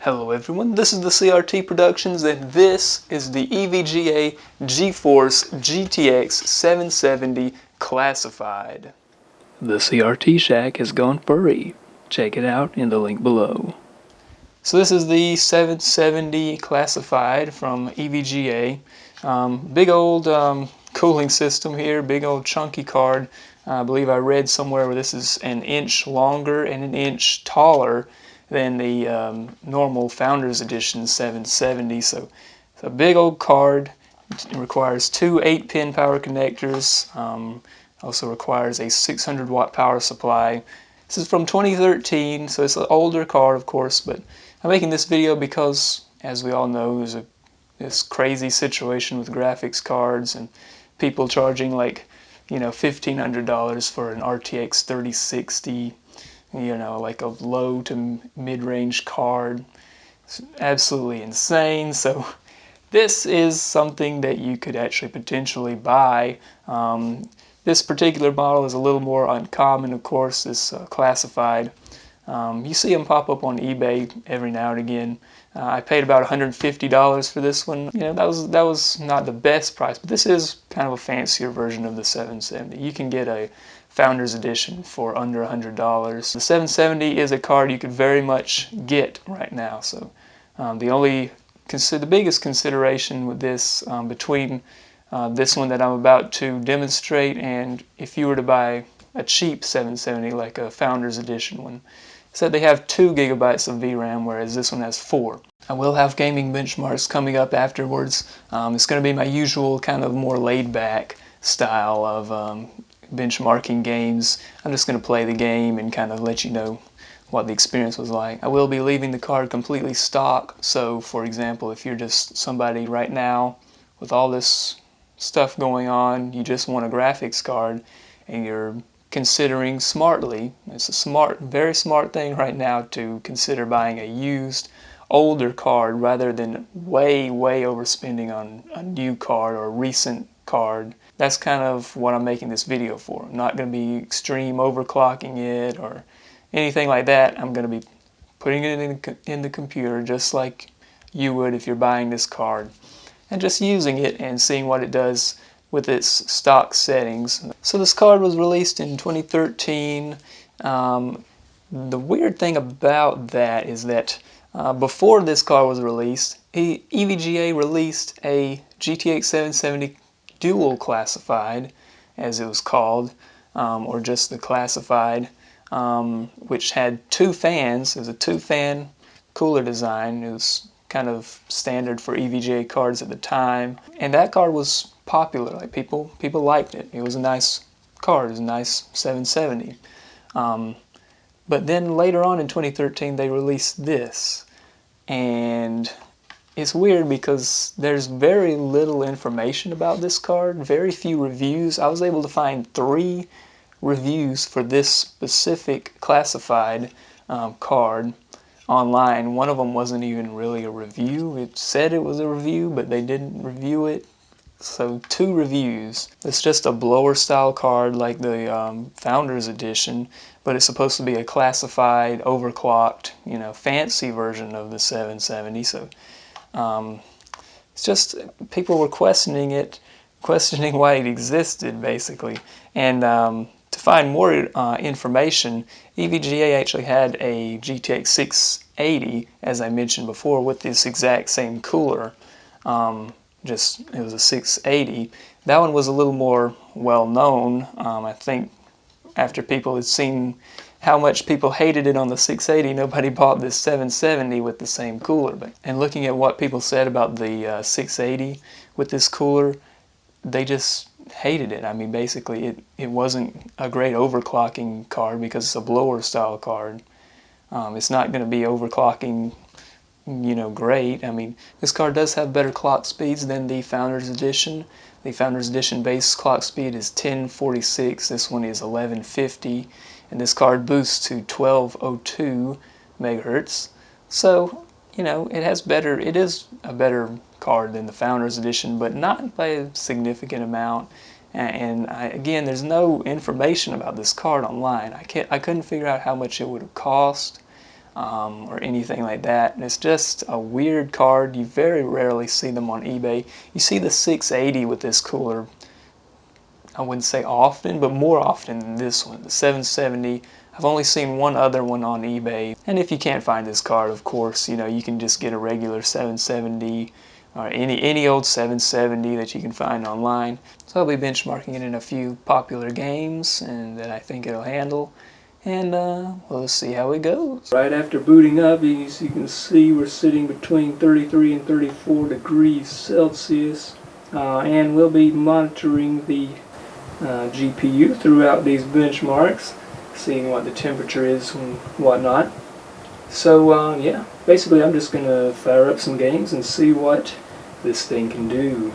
Hello everyone, this is the CRT Productions and this is the EVGA GeForce GTX 770 Classified. The CRT Shack has gone furry. Check it out in the link below. So this is the 770 Classified from EVGA. Big old cooling system here, big old chunky card. I believe I read somewhere where this is an inch longer and an inch taller than the normal Founders Edition 770. So it's a big old card. It requires two 8-pin power connectors. Also requires a 600 watt power supply. This is from 2013, so it's an older card, of course, but I'm making this video because, as we all know, there's this crazy situation with graphics cards and people charging like, $1,500 for an RTX 3060, like a low to mid-range card. It's absolutely insane. So this is something that you could actually potentially buy. This particular model is a little more uncommon, of course. It's classified. You see them pop up on eBay every now and again. I paid about $150 for this one. That was not the best price, but this is kind of a fancier version of the 770. You can get a Founders Edition for under $100. The 770 is a card you could very much get right now. So the biggest consideration with this between this one that I'm about to demonstrate and if you were to buy a cheap 770 like a Founders Edition one, so they have 2 gigabytes of VRAM, whereas this one has 4. I will have gaming benchmarks coming up afterwards. It's going to be my usual kind of more laid-back style of benchmarking games. I'm just going to play the game and kind of let you know what the experience was like. I will be leaving the card completely stock, so for example, if you're just somebody right now with all this stuff going on, you just want a graphics card and you're considering smartly. It's a very smart thing right now to consider buying a used, older card rather than way overspending on a new card or a recent card. That's kind of what I'm making this video for. I'm not going to be extreme overclocking it or anything like that. I'm going to be putting it in the computer just like you would if you're buying this card and just using it and seeing what it does with its stock settings. So this card was released in 2013. The weird thing about that is that before this card was released, EVGA released a GTX 770 Dual Classified, as it was called, or just the Classified, which had 2 fans. It was a 2-fan cooler design. It was kind of standard for EVGA cards at the time, and that card was popular. Like people liked it. It was a nice card. It was a nice 770. But then later on in 2013 they released this, and it's weird because there's very little information about this card, very few reviews. I was able to find 3 reviews for this specific classified card online. One of them wasn't even really a review. It said it was a review, but they didn't review it. So 2 reviews. It's just a blower style card like the Founders Edition, but it's supposed to be a classified, overclocked, fancy version of the 770. So it's just people were questioning why it existed basically. And to find more information, EVGA actually had a GTX 680, as I mentioned before, with this exact same cooler. It was a 680. That one was a little more well known. I think after people had seen how much people hated it on the 680, nobody bought this 770 with the same cooler. And looking at what people said about the 680 with this cooler, they just hated it. I mean, basically it wasn't a great overclocking card because it's a blower style card. It's not going to be overclocking great. I mean, this card does have better clock speeds than the Founders Edition. The Founders Edition base clock speed is 1046. This one is 1150, and this card boosts to 1202 megahertz. So, it is a better card than the Founders Edition, but not by a significant amount. And again, there's no information about this card online. I couldn't figure out how much it would have cost. or anything like that. And it's just a weird card. You very rarely see them on eBay. You see the 680 with this cooler, I wouldn't say often, but more often than this one. The 770, I've only seen one other one on eBay. And if you can't find this card, of course, you know, you can just get a regular 770 or any old 770 that you can find online. So I'll be benchmarking it in a few popular games and that I think it'll handle. And we'll see how it goes. Right after booting up, as you can see, we're sitting between 33 and 34 degrees Celsius. And we'll be monitoring the GPU throughout these benchmarks, seeing what the temperature is and whatnot. So yeah, basically I'm just going to fire up some games and see what this thing can do.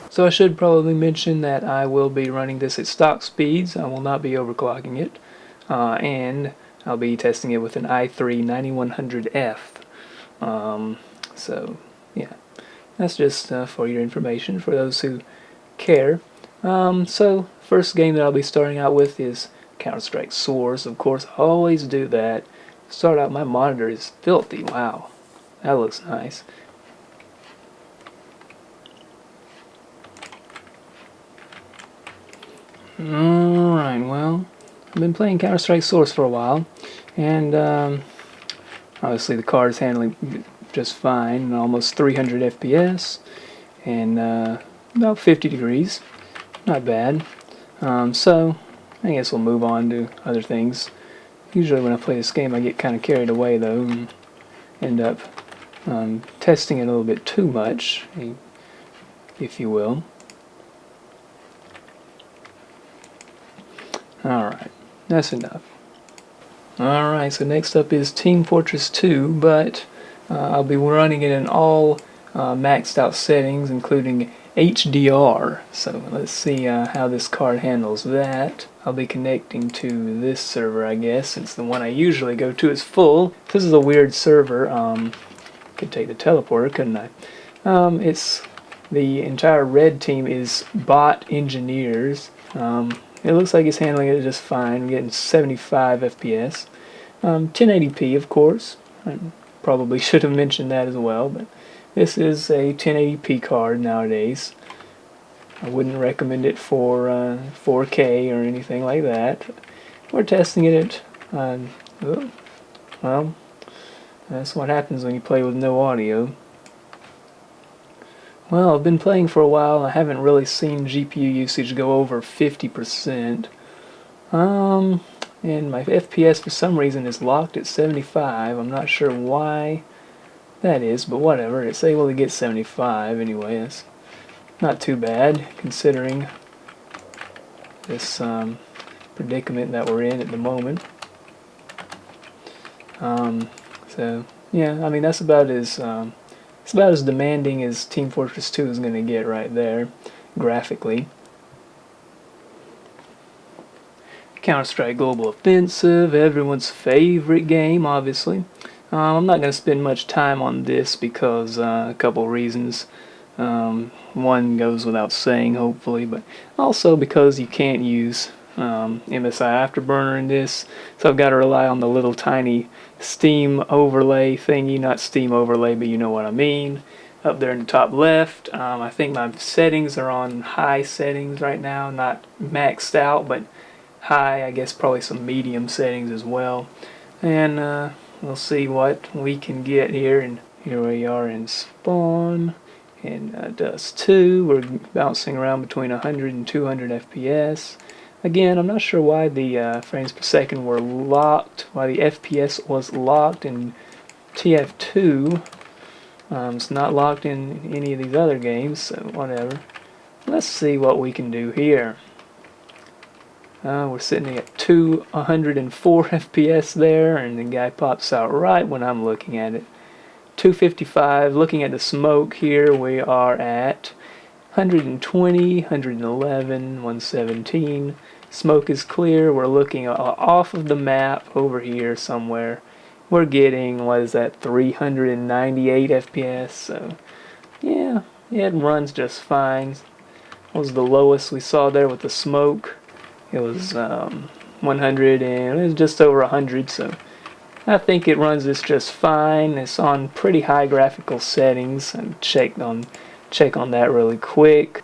So I should probably mention that I will be running this at stock speeds. I will not be overclocking it. And I'll be testing it with an i3 9100F. So yeah, that's just for your information, for those who care. So first game that I'll be starting out with is Counter-Strike Source. Of course, I always do that. Start out, my monitor is filthy. Wow, that looks nice. Alright, well, I've been playing Counter-Strike Source for a while, and obviously the card is handling just fine, almost 300 FPS, and about 50 degrees, not bad. So, I guess we'll move on to other things. Usually when I play this game I get kind of carried away though, and end up testing it a little bit too much, if you will. Alright, that's enough. Alright, so next up is Team Fortress 2, but I'll be running it in all maxed out settings, including HDR. So let's see how this card handles that. I'll be connecting to this server, I guess, since the one I usually go to is full. This is a weird server. Could take the teleporter, couldn't I? It's the entire red team is bot engineers. It looks like it's handling it just fine. I'm getting 75 FPS. 1080p, of course. I probably should have mentioned that as well, but this is a 1080p card nowadays. I wouldn't recommend it for 4K or anything like that. We're testing it at, well, that's what happens when you play with no audio. Well, I've been playing for a while and I haven't really seen GPU usage go over 50%. And my FPS for some reason is locked at 75. I'm not sure why that is, but whatever. It's able to get 75 anyway. It's not too bad considering this predicament that we're in at the moment. So yeah, I mean that's about as it's about as demanding as Team Fortress 2 is going to get right there, graphically. Counter-Strike Global Offensive, everyone's favorite game, obviously. I'm not going to spend much time on this because a couple reasons. One goes without saying, hopefully, but also because you can't use MSI Afterburner in this, so I've got to rely on the little tiny Steam overlay thingy, not Steam overlay, but you know what I mean, up there in the top left. I think my settings are on high settings right now, not maxed out, but high, I guess probably some medium settings as well, and we'll see what we can get here. And here we are in Spawn, and Dust 2, we're bouncing around between 100 and 200 FPS. Again, I'm not sure why the frames per second were locked, why the FPS was locked in TF2. It's not locked in any of these other games, so whatever. Let's see what we can do here. We're sitting at 104 FPS there, and the guy pops out right when I'm looking at it. 255, looking at the smoke here, we are at 120, 111, 117. Smoke is clear. We're looking off of the map over here somewhere. We're getting, what is that, 398 FPS. So, yeah, it runs just fine. That was the lowest we saw there with the smoke. It was 100 and it's just over 100, so I think it runs this just fine. It's on pretty high graphical settings. I check on that really quick.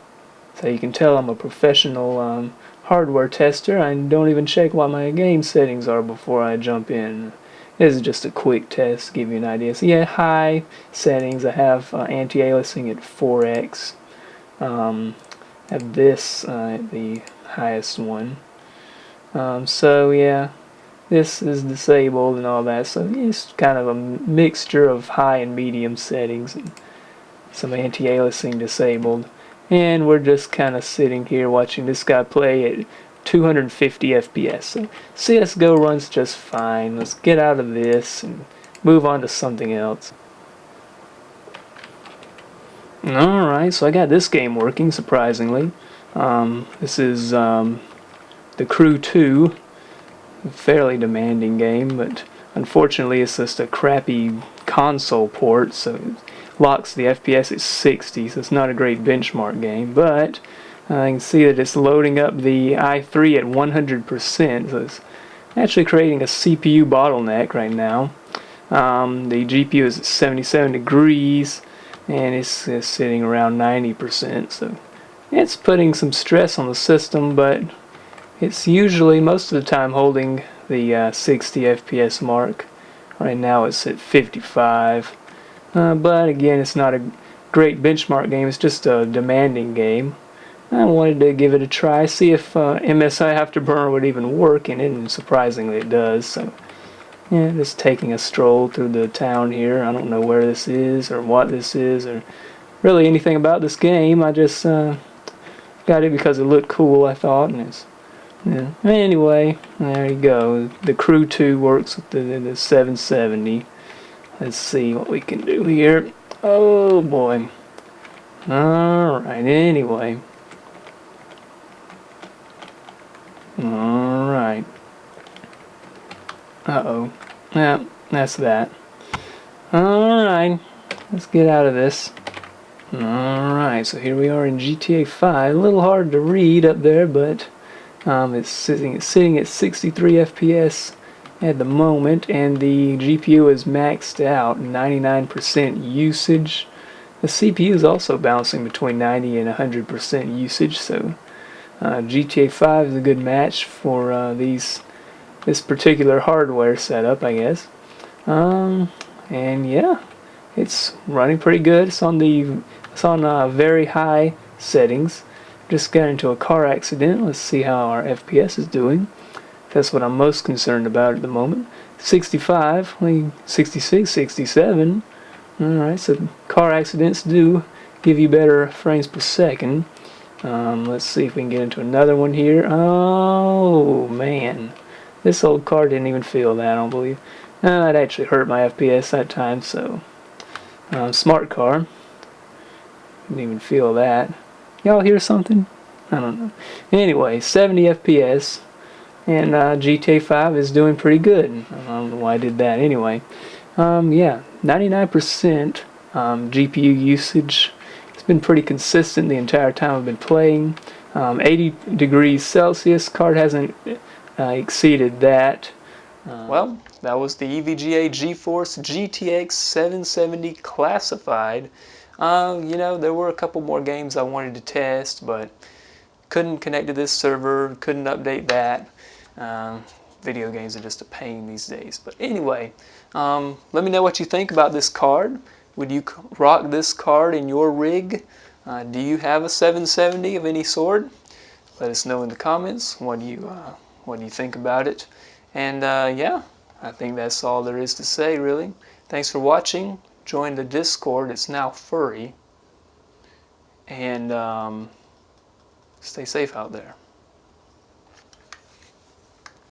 So you can tell I'm a professional hardware tester. I don't even check what my game settings are before I jump in. This is just a quick test to give you an idea. So yeah, high settings. I have anti-aliasing at 4x. I have this at the highest one. So yeah, this is disabled and all that. So it's kind of a mixture of high and medium settings and some anti-aliasing disabled. And we're just kind of sitting here watching this guy play at 250 FPS. So CSGO runs just fine. Let's get out of this and move on to something else. Alright, so I got this game working, surprisingly. This is The Crew 2. A fairly demanding game, but unfortunately it's just a crappy console port, so it locks the FPS at 60, so it's not a great benchmark game, but I can see that it's loading up the i3 at 100%, so it's actually creating a CPU bottleneck right now. The GPU is at 77 degrees, and it's sitting around 90%, so it's putting some stress on the system, but it's usually most of the time holding the 60 FPS mark. Right now it's at 55. But again, it's not a great benchmark game. It's just a demanding game. I wanted to give it a try, see if MSI Afterburner would even work in it, and surprisingly it does. So yeah, just taking a stroll through the town here. I don't know where this is or what this is or really anything about this game. I just got it because it looked cool, I thought, and it's yeah. Anyway, there you go. The Crew 2 works with the 770. Let's see what we can do here. Oh boy. Alright, anyway. Alright. Uh-oh. Yeah, that's that. Alright. Let's get out of this. Alright, so here we are in GTA 5. A little hard to read up there, but it's sitting at 63 FPS at the moment, and the GPU is maxed out, 99% usage. The CPU is also bouncing between 90 and 100% usage, so GTA 5 is a good match for this particular hardware setup, I guess. And yeah, it's running pretty good. It's on very high settings. Just got into a car accident. Let's see how our FPS is doing. That's what I'm most concerned about at the moment. 65, 66, 67. Alright, so car accidents do give you better frames per second. Let's see if we can get into another one here. Oh, man. This old car didn't even feel that, I don't believe. It actually hurt my FPS that time, so... smart car. Didn't even feel that. Y'all hear something? I don't know. Anyway, 70 FPS, and GTA 5 is doing pretty good. I don't know why I did that. Anyway, yeah, 99% GPU usage. It's been pretty consistent the entire time I've been playing. 80 degrees Celsius. Card hasn't exceeded that. Well, that was the EVGA GeForce GTX 770 Classified. You know, there were a couple more games I wanted to test, but couldn't connect to this server, couldn't update that. Video games are just a pain these days. But anyway, let me know what you think about this card. Would you rock this card in your rig? Do you have a 770 of any sort? Let us know in the comments what do you think about it. And yeah, I think that's all there is to say, really. Thanks for watching. Join the Discord. It's now free. And stay safe out there.